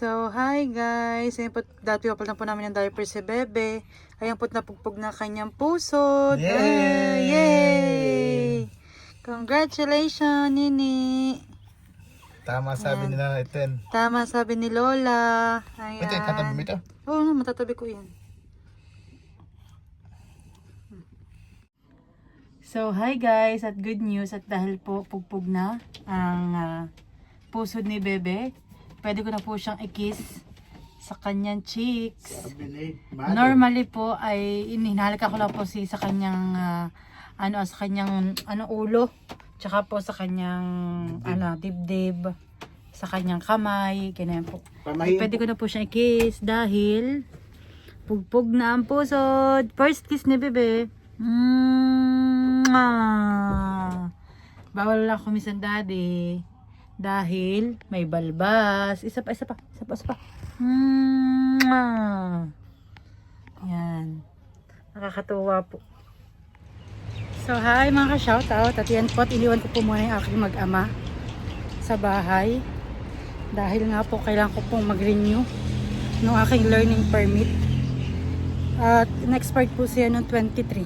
So, hi guys! Ayan po, dati po na po namin ng diaper si Bebe. Ayan po, napugpog na kanyang puso. Yay! Yay! Congratulations, Nini! Tama sabi nila ito. Tama sabi ni Lola. Ayan. Ito, tatabi mo ito? Oo, matatabi ko yan. So, hi guys! At good news, at dahil po pugpog na ang puso ni Bebe, pwede ko na po siyang i-kiss sa kanyang cheeks. Normally po ay hinahalika ko lang po sa kanyang sa kanyang ulo, tsaka po sa kanyang dibdib, sa kanyang kamay, ganyan po. Pwede ko na po siyang i-kiss dahil pugpog na ang puso. First kiss ni Bebe. Bawal lang kumisan daddy dahil may balbas. Isa pa. Yan. Nakakatuwa po. So, hi mga ka-shoutout. At yan po, iniwan ko po muna yung aking mag-ama sa bahay. Dahil nga po, kailangan ko pong mag-renew ng aking learning permit. At in-expire po siya noong 23.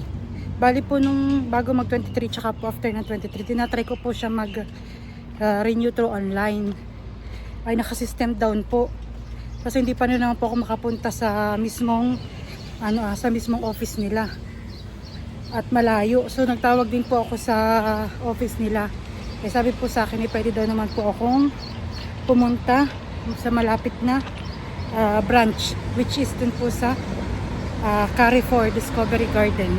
Bali po nung bago mag-23, tsaka po after ng 23, tinatry ko po siya mag-renew through online. Ay, naka-system down po. Kasi hindi pa rin naman po ako makapunta sa mismong office nila. At malayo. So nagtawag din po ako sa office nila. Eh sabi po sa akin, pwede daw naman po akong pumunta sa malapit na branch, which is dun po sa Carrefour Discovery Garden.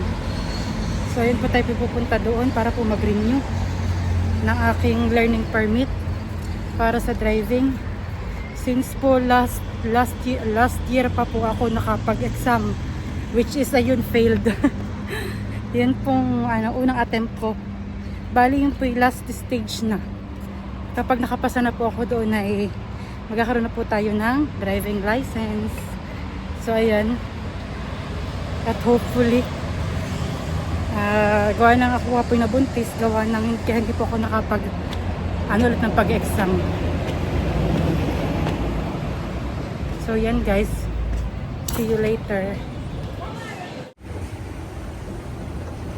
So ayun po tayo pupunta doon para po mag-renew ng aking learning permit para sa driving. Since po last year pa po ako nakapag-exam, which is ayun failed. Yan pong unang attempt ko. Bali yung po yung last stage na. Kapag nakapasa na po ako doon ay magkakaroon na po tayo ng driving license. So ayan. At hopefully gawa nang ako po yung nabuntis, gawa nang hindi po ako nakapag ulit ng pag-exam. So yan guys, see you later.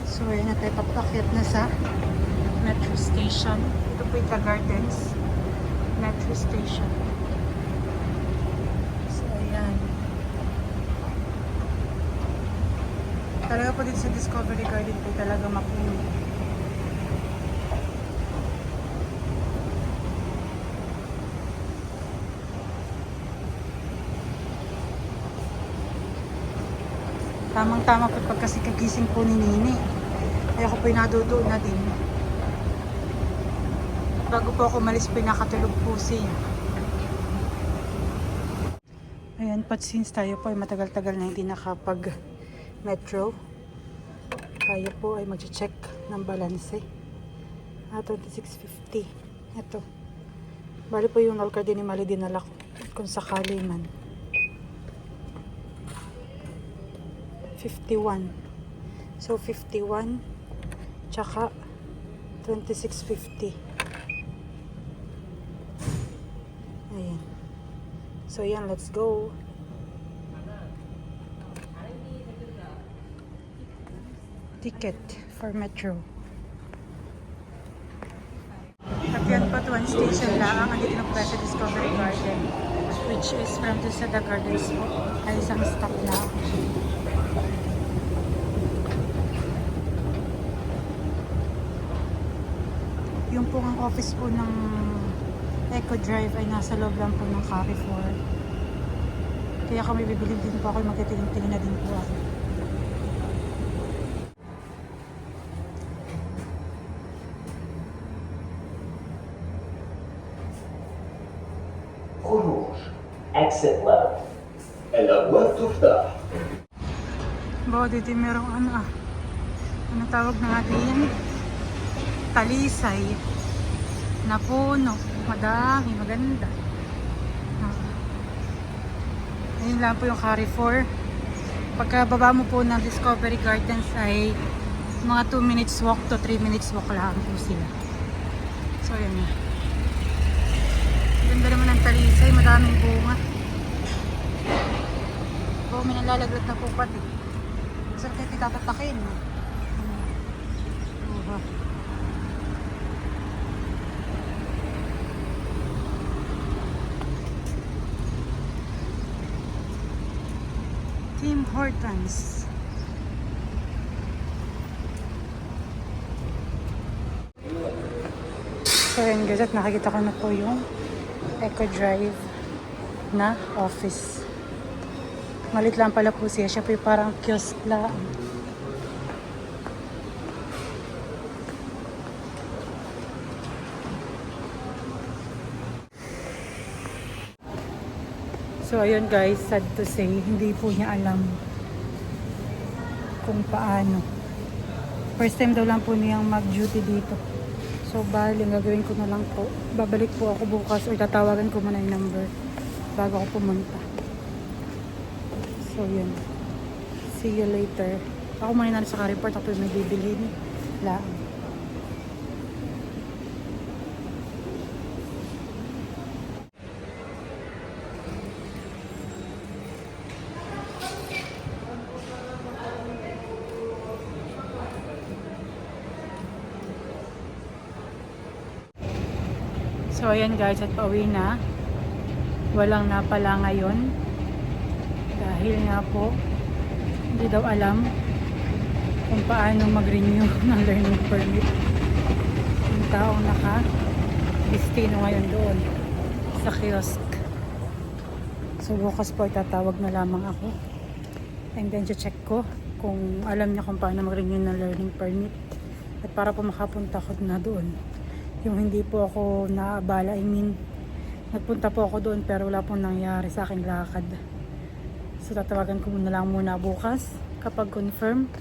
So ayan na tayo, papakyat na sa metro station. Ito po yung Gardens metro station. So ayan, talaga po dito sa Discovery Garden po talaga mapuno. Tamang-tama po pagkasi kagising po ni Nini. Kaya ako po nadudoon na din. Bago po ako malis po nakatulog po siya. Ayan, but since tayo po ay matagal-tagal na hindi nakapag metro, tayo po ay mag-check ng balanse. 2650. Ito. Bali po yung all card ni Mali dinala ko kung sakali man. 51. So 51 tsaka 2650. Ayan. So yan, let's go. Ticket for metro. At yan po, one station lang. Andito na po tayo sa Discovery Garden, which is from the Gardens po. Ay isang stop na. Yung po ang office po ng Eco Drive ay nasa loob lang po ng Carrefour. Kaya kami bibili din po ako, magtitingin na din po ako. Rouge, exit left. Elle voie تفتح. Bawa dito merong ano tawag na natin? Talisay na puno, madami, maganda. Ayun lang po yung Carrefour. Pagkababa mo po ng Discovery Gardens ay mga 2 minutes walk to 3 minutes walk lang po sila. So ayan na. Ganda naman ng talisay, madaming bunga. Oh, may nalalaglat na po pati. Saan kayo titatatakin? Tim Hortons. So yun guys, at nakikita ko na po yung Eco Drive na office. Malit lang pala po siya. Siya po yung parang kiosk lang. So ayun guys, sad to say, hindi po niya alam kung paano. First time daw lang po niyang mag-duty dito. So bali, ang gagawin ko na lang po, babalik po ako bukas or tatawagan ko muna yung number bago ako pumunta. So yun. See you later. Ako muna na sa car-report, ako may bibilhin lang. So ayan guys, at pauwi na. Walang napala ngayon. Dahil nga po, hindi daw alam kung paano mag-renew ng learning permit. Yung taong naka-destino ngayon doon sa kiosk. So bukas po itatawag na lamang ako. And then check ko kung alam niya kung paano mag-renew ng learning permit. At para po makapunta ko na doon. Yung hindi po ako naabala, I mean, nagpunta po ako doon pero wala pong nangyari sa aking lakad. So tatawagan ko muna lang muna bukas kapag confirm,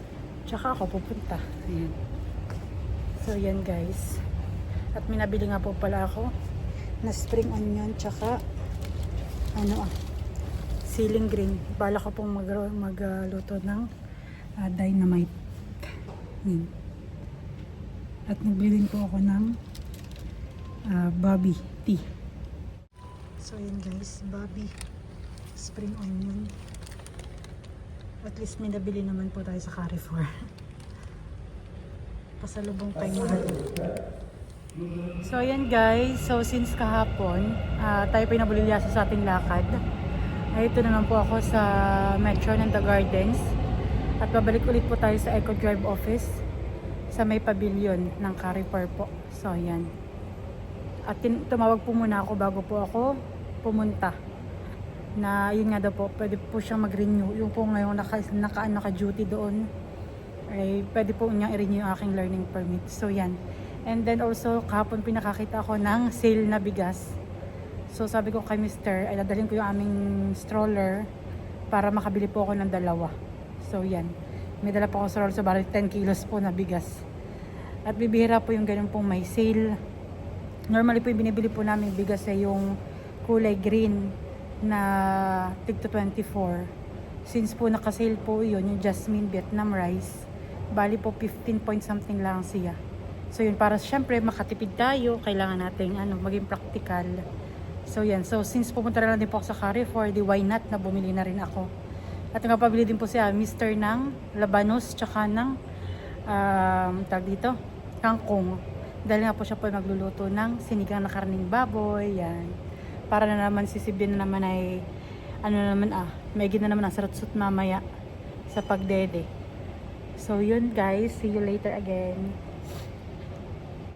tsaka ako pupunta. Ayan. So yan guys. At may nabili nga po pala ako na spring onion tsaka ceiling green. Bala ko pong magluto ng dynamite. Ayan. At nagbili din po ako ng Bobby tea. So yun guys, Bobby spring onion. At least may nabili naman po tayo sa Carrefour. Pasalubong tayong mahal. So yan guys, so since kahapon tayo pa nabulilyasa sa ating lakad, ay ito naman po ako sa Metro ng The Gardens. At babalik ulit po tayo sa Eco Drive office sa may pavilion ng Carrefour po. So yan. At tumawag po muna ako bago po ako pumunta. Na yun nga daw po, pwede po siyang mag-renew. Yung po ngayon naka-duty doon, ay pwede po niyang i-renew yung aking learning permit. So yan. And then also, kahapon pinakakita ako ng sale na bigas. So sabi ko kay Mr. ay dadalhin ko yung aming stroller para makabili po ako ng dalawa. So yan. May dala po ako stroller, so bali 10 kilos po na bigas. At bibihira po yung ganun pong may sale. Normally po yung binibili po namin bigas ay yung kulay green na tigto 24. Since po nakasale po yun, yung Jasmine Vietnam rice, bali po 15 point something lang siya. So yun, para syempre makatipid tayo, kailangan natin maging practical. So yan, so since pupunta na lang din po ako sa Carrefour, di why not na bumili na rin ako. At napabili din po siya Mr. ng labanos tsaka ng tag dito, kangkong. Dahil nga po siya po magluluto ng sinigang na karning baboy, yan. Para na naman si Sibin na naman ay, may gina naman ang sarot-sut mamaya sa pagdede. So yun guys, see you later again.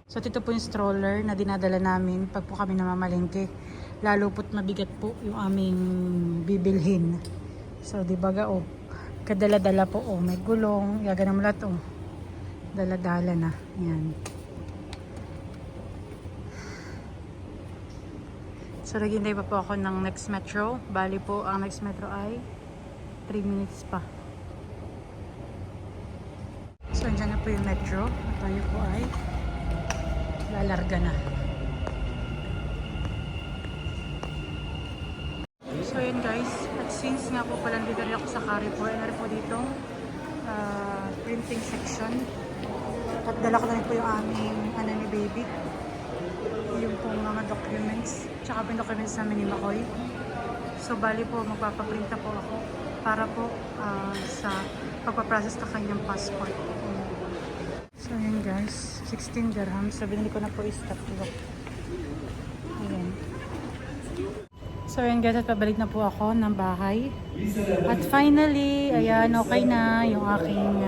So ito po yung stroller na dinadala namin pag po kami namamalengke. Lalo po't mabigat po yung aming bibilhin. So di ba kadala-dala po, may gulong, gagana mo lahat dala-dala na, yan. So naghintay pa po ako ng next metro. Bali po ang next metro ay 3 minutes pa. So andyan na po yung metro. At tayo po ay lalarga na. So yun guys. At since nga po pala dito rin ako sa Carrefour, ano rin po dito printing section. At dala ko na rin po yung aming ni baby. yung pong mga documents, tsaka yung documents namin ni Makoy. So bali po, magpapaprint na po ako para po sa pagpaprocess na kanyang passport. So yun guys, 16 dirhams. So binili ko na po i-stop ko. Ayan. So yun guys, at pabalik na po ako ng bahay. At finally, ayan, okay na yung aking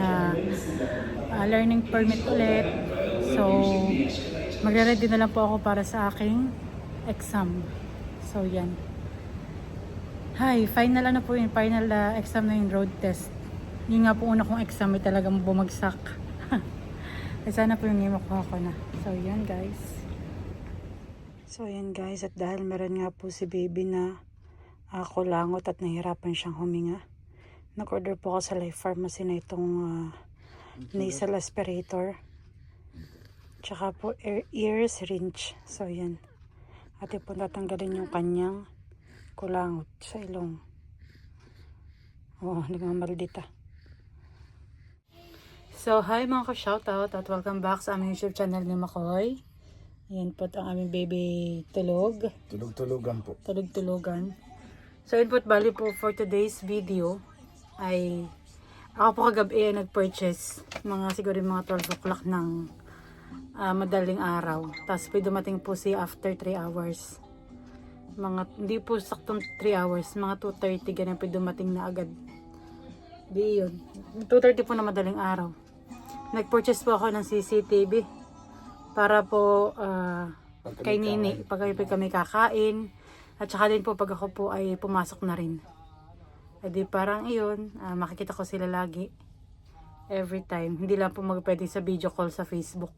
learning permit ulit. So, magre-ready na lang po ako para sa aking exam. So yan. Hi, final na po yung final exam na yung road test. Yung nga po una kong exam ay talagang bumagsak. Ay sana po yung makuha ko na. So yan guys. So yan guys, at dahil meron nga po si baby na kulangot at nahihirapan siyang huminga, nag-order po ako sa Life Pharmacy na itong nasal aspirator. Tsaka po ear syringe. So yan. At po tatanggalin yung kanyang kulangot sa ilong. Oh, nagmamaldita. So hi mga ka-shoutout at welcome back sa aming YouTube channel ni Makoy. Ayan po ang aming baby tulog. Tulog-tulogan po. Tulog-tulogan. So yun po, bali po for today's video ay ako po kagabi ay nag-purchase siguro mga 12 o'clock ng madaling araw. Tapos po dumating po siya after 3 hours. Hindi po saktong 3 hours, mga 2:30 ganyan po dumating na agad. Di yun. 2:30 po na madaling araw. Nag-purchase po ako ng CCTV para po kay Nini pag kami kakain. At saka din po pag ako po ay pumasok na rin. E di parang iyon, makikita ko sila lagi. Every time. Hindi lang po pwede sa video call sa Facebook.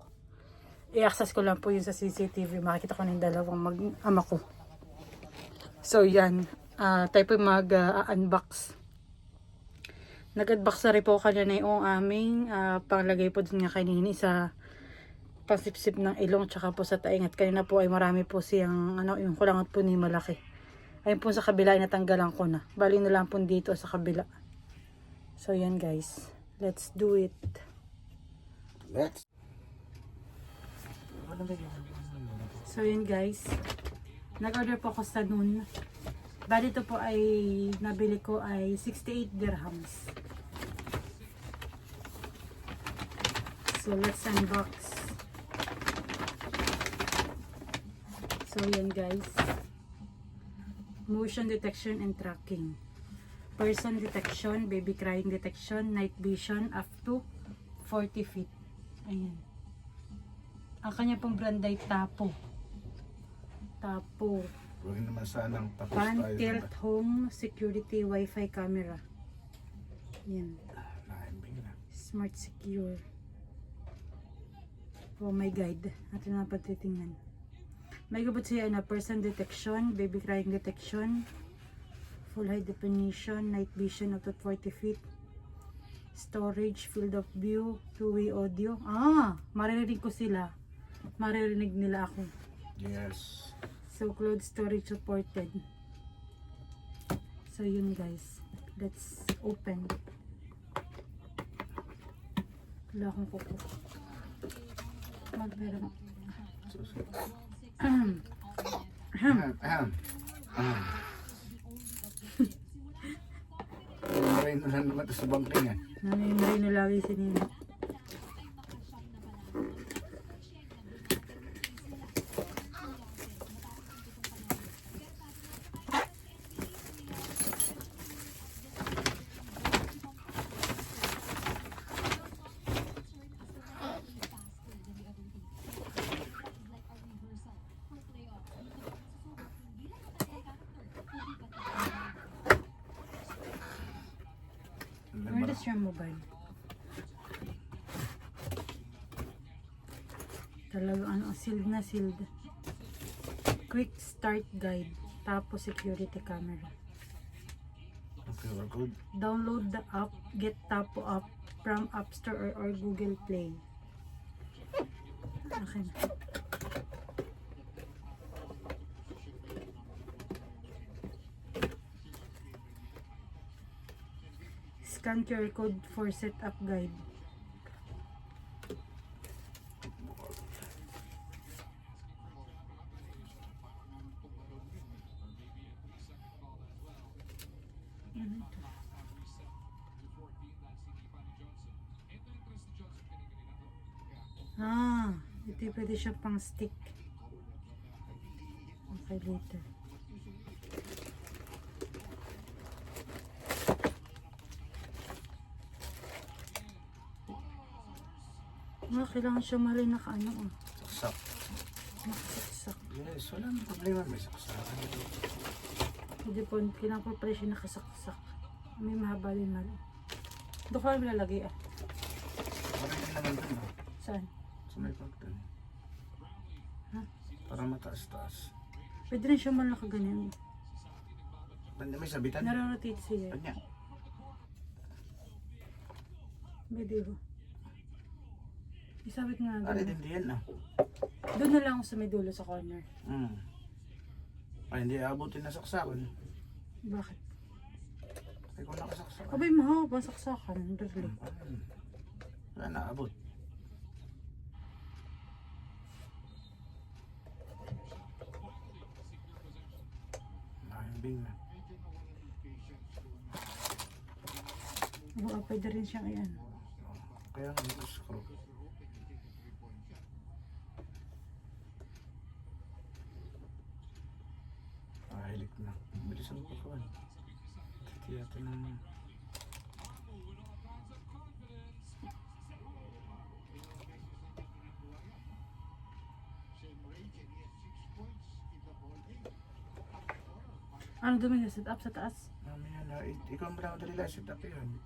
I-access ko lang po yun sa CCTV. Makikita ko ng dalawang mag-ama ko. So yan. Tayo po mag-unbox. Nag-unbox na rin po kanina yung aming panglagay po dun nga kay Nini sa pasipsip ng ilong tsaka po sa taingat. Kanina po ay marami po siyang yung kulangot po ni malaki. Ayun po sa kabila ay natanggalan ko na. Bali na lang po dito sa kabila. So yan guys. Let's do it. So yan guys. Nag-order po ako sa noon. Bali ito po ay nabili ko ay 68 dirhams. So let's unbox. So yan guys. Motion detection and tracking. Person detection, baby crying detection, night vision up to 40 feet. Ayan. Ang kanya pong brand ay Tapo. Tapo. Huwag naman sanang tapos Pan tayo. tilt home security wifi camera. Yan. Naimbing na. Smart secure. Oh my guide. Natin na pagtitingnan. May gabot siya na person detection, baby crying detection, full high definition, night vision up to 40 feet, storage, field of view, two-way audio. Maririnig ko sila. Maririnig nila ako. Yes. So, cloud storage supported. So, yun guys. Let's open. Wala akong kuko. Meron. Maray na lang naman ito sa bangking eh. Nanay na lagi si Nina. Where is your mobile? Talagang sealed na sealed. Quick start guide. Tapos security camera. Okay, we're good. Download the app. Get Tapo app from App Store or Google Play. Okay. Scan QR code for setup guide. Ano ito? Ah, ito yung pwede siya pang stick. Okay, later. Kailangan siya mahalin naka-ano ah. Saksak. Nakasaksak. Yes, wala nang problema. May saksakan. Hindi po, kailangan po pala siya nakasaksak. May mahaba din mali. Doon ko lang lalagay ah. Parang yun naman dun ah. Saan? Sa may pag dun. Ha? Para mataas-taas. Pwede rin siya man nakaganyan. Banda may sabitan. Nararotate siya. Kanya. Pwede ba? Isabit nga Ano doon. din yan ah. Doon na lang ako sa may dulo sa corner. Ay, hindi aabutin na saksakan. Bakit? Ay, kung nakasaksakan. Abay, mahaba saksakan. Dali. Wala na, abot. Mahimbing na. Oo, pwede rin siyang ayan. Kaya nga may screw. Hilik na. Bilis ang pagkawan. Tiyata naman. Ano dumi na set up sa taas? Mamaya na, ikaw ang madali lang, set up yun.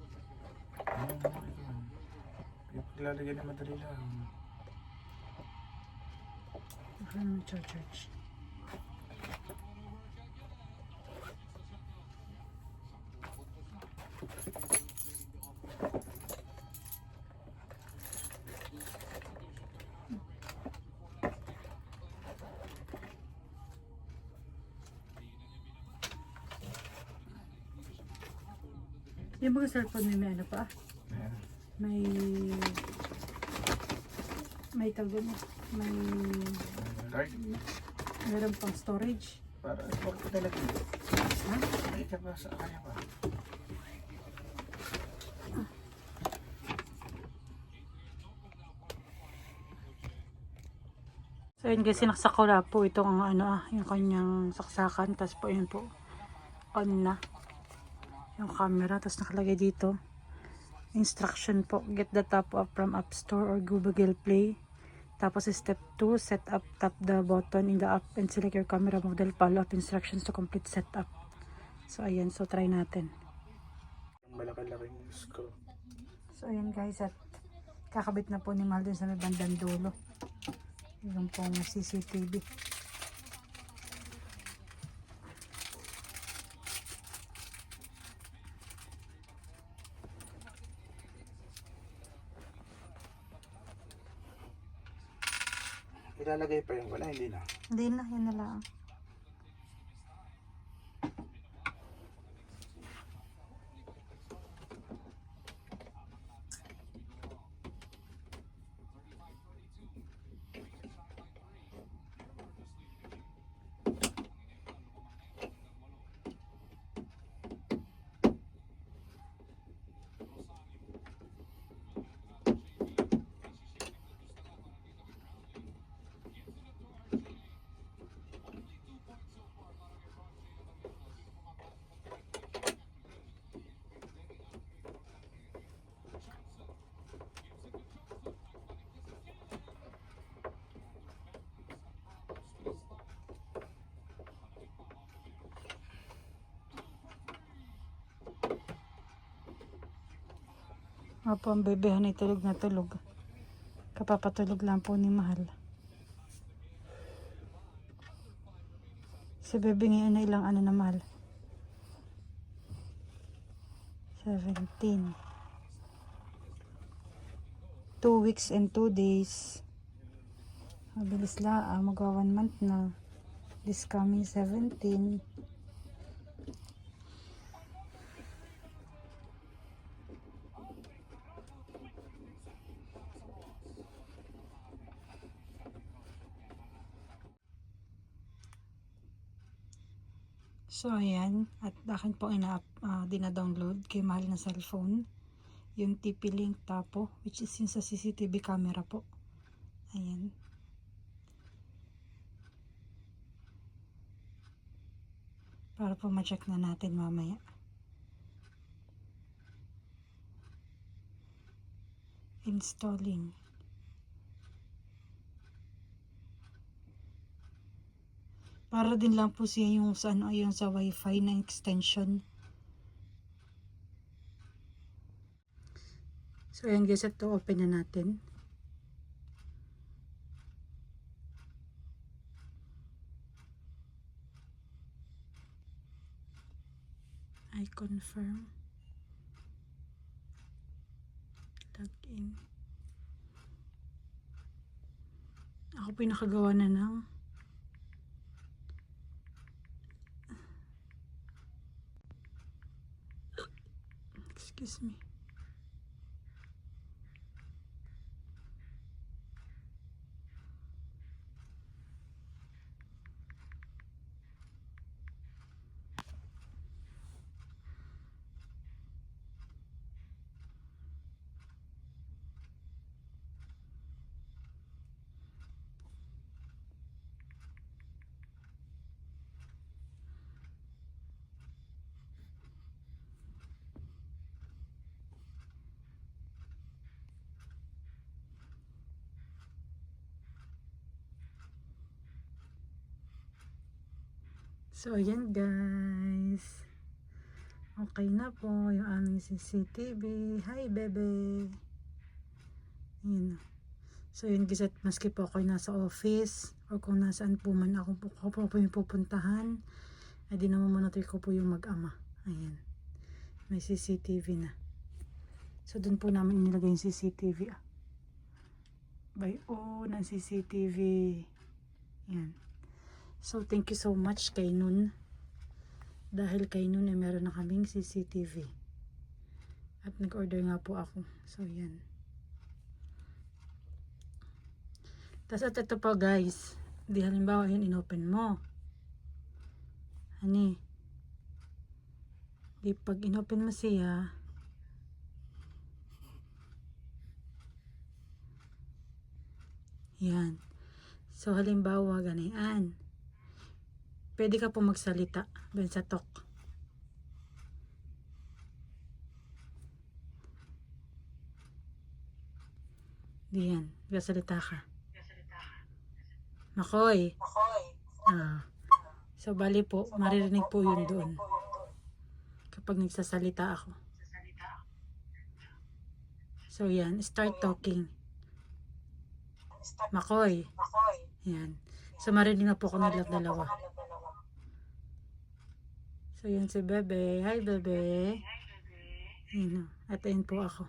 Ano mo ikaw? Yung paglalagay na madali lang. Baka naman charge. Yung mga cellphone may ano pa? Ayan. May tawag mo. Right? Meron pang storage. Para huwag ko talaga. Ha? May ka pa sa kanya pa. So yun guys, sinaksak ko na po itong yung kanyang saksakan. Tapos po yun po, on na yung camera. Tapos nakalagay dito, instruction po, get the top up from App Store or Google Play. Tapos step 2, set up, tap the button in the app and select your camera model, follow up instructions to complete setup. So ayan, so try natin. Malaki-laking screw. So ayan guys, at kakabit na po ni Mahal dun sa may bandang dulo. Yung pong CCTV. Ilalagay pa yung wala, hindi na. Hindi na, yun na lang. Opo, ang bebehan ay tulog na tulog. Kapapatulog lang po ni Mahal. Si bebe ngayon na ilang na Mahal? 17. 2 weeks and 2 days. Mabilis lang, magwa 1 month na. This coming 17. So, ayan. At akin po dina-download kay mahal na cellphone. Yung TP-Link Tapo, which is yung sa CCTV camera po. Ayan. Para po ma-check na natin mamaya. Installing. Para din lang po siya yung sa yung sa wifi na extension. So ayan guys, ito open na natin. I confirm. Login. Ako po yung nakagawa na ng excuse me. So, ayan guys. Okay na po yung aming CCTV. Hi, bebe. Ayan. So, yun guys, at maski po ako nasa office or kung nasaan po man ako po yung pupuntahan, ay dinamamonitor ko po yung mag-ama. Ayan. May CCTV na. So, dun po namin nilagay yung CCTV. By ng CCTV. Ayan. So, thank you so much kay Nun. Dahil kay Nun ay meron na kaming CCTV. At nag-order nga po ako. So, yan. Tapos at ito po guys. Di halimbawa yan inopen mo. Hani. Di pag inopen mo siya. Yan. So, halimbawa ganyan. Pwede ka po magsalita dun sa talk. Diyan, magsalita ka. Makoy. So, bali po, maririnig po yun doon. Kapag nagsasalita ako. So, yan, start talking. Makoy. Yan. So, marinig na po ako nilang dalawa. So, yun si Bebe. Hi, Bebe. Yun, at ayun po ako.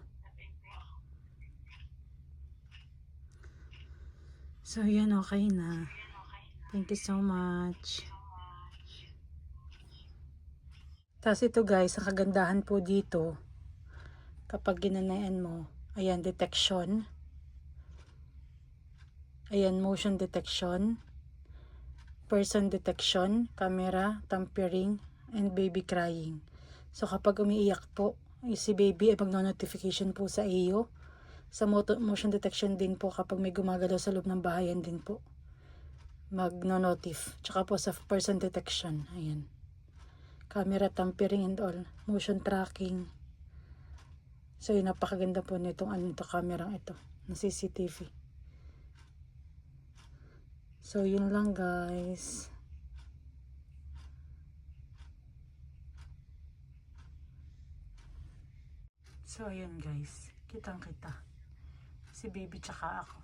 So, yun, okay na. Thank you so much. Tapos ito guys, ang kagandahan po dito, kapag ginanayan mo, ayan, detection. Ayan, motion detection. Person detection, camera, tampering, and baby crying. So kapag umiiyak po, si baby ay magno-notification po sa iyo. Sa motion detection din po kapag may gumagalaw sa loob ng bahayan din po. Magno-notif. Tsaka po sa person detection. Ayan. Camera, tampering and all. Motion tracking. So yun, napakaganda po nitong camera ito. Na CCTV. So yun lang guys. So, ayan guys. Kitang-kita. Si baby tsaka ako.